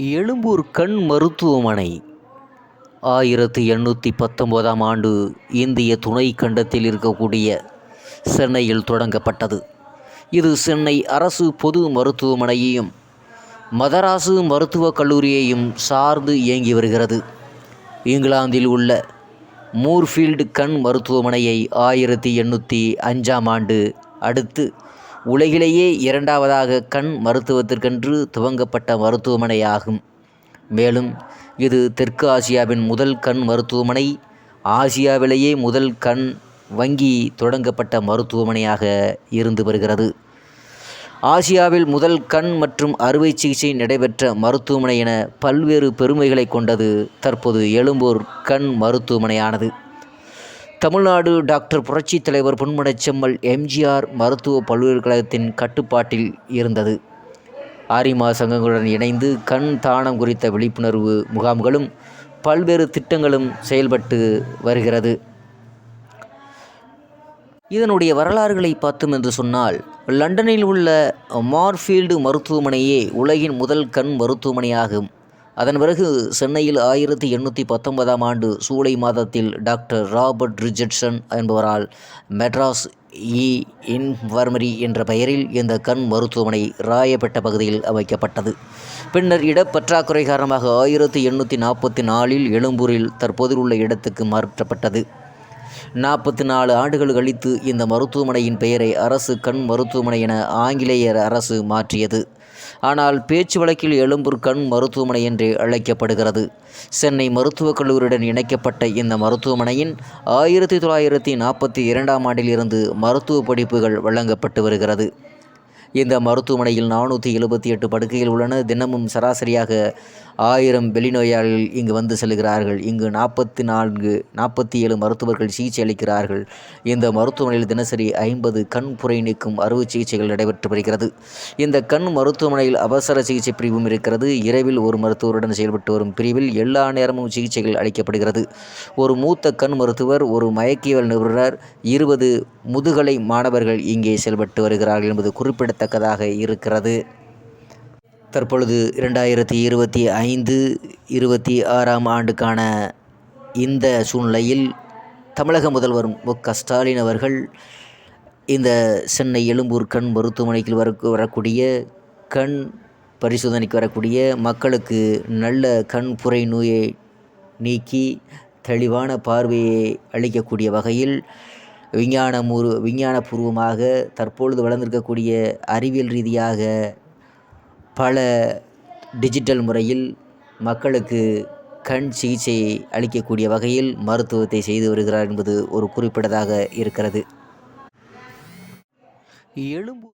எழும்பூர் கண் மருத்துவமனை 1819ஆம் ஆண்டு இந்திய துணை கண்டத்தில் இருக்கக்கூடிய சென்னையில் தொடங்கப்பட்டது. இது சென்னை அரசு பொது மருத்துவமனையையும் மதராசு மருத்துவக் கல்லூரியையும் சார்ந்து இயங்கி வருகிறது. இங்கிலாந்தில் உள்ள மூர்ஃபீல்டு கண் மருத்துவமனையை 1805ஆம் ஆண்டு அடுத்து உலகிலேயே இரண்டாவதாக கண் மருத்துவத்திற்கென்று துவங்கப்பட்ட மருத்துவமனையாகும். மேலும் இது தெற்கு ஆசியாவின் முதல் கண் மருத்துவமனை, ஆசியாவிலேயே முதல் கண் வங்கி தொடங்கப்பட்ட மருத்துவமனையாக இருந்து வருகிறது. ஆசியாவில் முதல் கண் மற்றும் அறுவை சிகிச்சை நடைபெற்ற மருத்துவமனை என பல்வேறு பெருமைகளை கொண்டது தற்போது எழும்பூர் கண் மருத்துவமனையானது. தமிழ்நாடு டாக்டர் புரட்சித் தலைவர் பொன்மனச்செம்மல் எம்ஜிஆர் மருத்துவ பல்கலைக்கழகத்தின் கட்டுப்பாட்டில் இருந்தது. ஆரிமா சங்கங்களுடன் இணைந்து கண் தானம் குறித்த விழிப்புணர்வு முகாம்களும் பல்வேறு திட்டங்களும் செயல்பட்டு வருகிறது. இதனுடைய வரலாறுகளை பார்த்தோம் என்று சொன்னால், லண்டனில் உள்ள மார்ஃபீல்டு மருத்துவமனையே உலகின் முதல் கண் மருத்துவமனையாகும். அதன் பிறகு சென்னையில் 1819ஆம் ஆண்டு ஜூலை மாதத்தில் டாக்டர் ராபர்ட் ரிச்சர்ட்சன் என்பவரால் மெட்ராஸ் இன்ஃபர்மரி என்ற பெயரில் இந்த கண் மருத்துவமனை ராயப்பேட்டை பகுதியில் அமைக்கப்பட்டது. பின்னர் இடப்பற்றாக்குறை காரணமாக 1844இல் எழும்பூரில் தற்போது உள்ள இடத்துக்கு மாற்றப்பட்டது. 44 ஆண்டுகள் கழித்து இந்த மருத்துவமனையின் பெயரை அரசு கண் மருத்துவமனை என ஆங்கிலேயர் அரசு மாற்றியது. ஆனால் பேச்சு வழக்கில் எழும்பூர் கண் மருத்துவமனை என்றே அழைக்கப்படுகிறது. சென்னை மருத்துவக் கல்லூரியுடன் இணைக்கப்பட்ட இந்த மருத்துவமனையின் 1942ஆம் ஆண்டில் இருந்து மருத்துவ படிப்புகள் வழங்கப்பட்டு வருகிறது. இந்த மருத்துவமனையில் 478 படுக்கைகள் உள்ளன. தினமும் சராசரியாக 1000 வெளிநோயாளிகள் இங்கு வந்து செல்கிறார்கள். இங்கு 47 மருத்துவர்கள் சிகிச்சை அளிக்கிறார்கள். இந்த மருத்துவமனையில் தினசரி 50 கண் புரை நீக்கும் அறுவை சிகிச்சைகள் நடைபெற்று வருகிறது. இந்த கண் மருத்துவமனையில் அவசர சிகிச்சை பிரிவும் இருக்கிறது. இரவில் ஒரு மருத்துவருடன் செயல்பட்டு வரும் பிரிவில் எல்லா நேரமும் சிகிச்சைகள் அளிக்கப்படுகிறது. ஒரு மூத்த கண் மருத்துவர், ஒரு மயக்கியல் நிபுணர், 20 முதுகலை மாணவர்கள் இங்கே செயல்பட்டு வருகிறார்கள் என்பது குறிப்பிடத்தக்கதாக இருக்கிறது. தற்பொழுது 2025-26ஆம் ஆண்டுக்கான இந்த சூழ்நிலையில் தமிழக முதல்வர் மு.க. ஸ்டாலின் அவர்கள் இந்த சென்னை எழும்பூர் கண் மருத்துவமனைக்கு வரக்கூடிய கண் பரிசோதனைக்கு வரக்கூடிய மக்களுக்கு நல்ல கண் புரை நோயை நீக்கி தெளிவான பார்வையை அளிக்கக்கூடிய வகையில் விஞ்ஞானபூர்வமாக தற்பொழுது வளர்ந்திருக்கக்கூடிய அறிவியல் ரீதியாக பல டிஜிட்டல் முறையில் மக்களுக்கு கண் சிகிச்சையை அளிக்கக்கூடிய வகையில் மருத்துவத்தை செய்து வருகிறார் என்பது ஒரு குறிப்பிடத்தக்கதாக இருக்கிறது. எழும்பூர்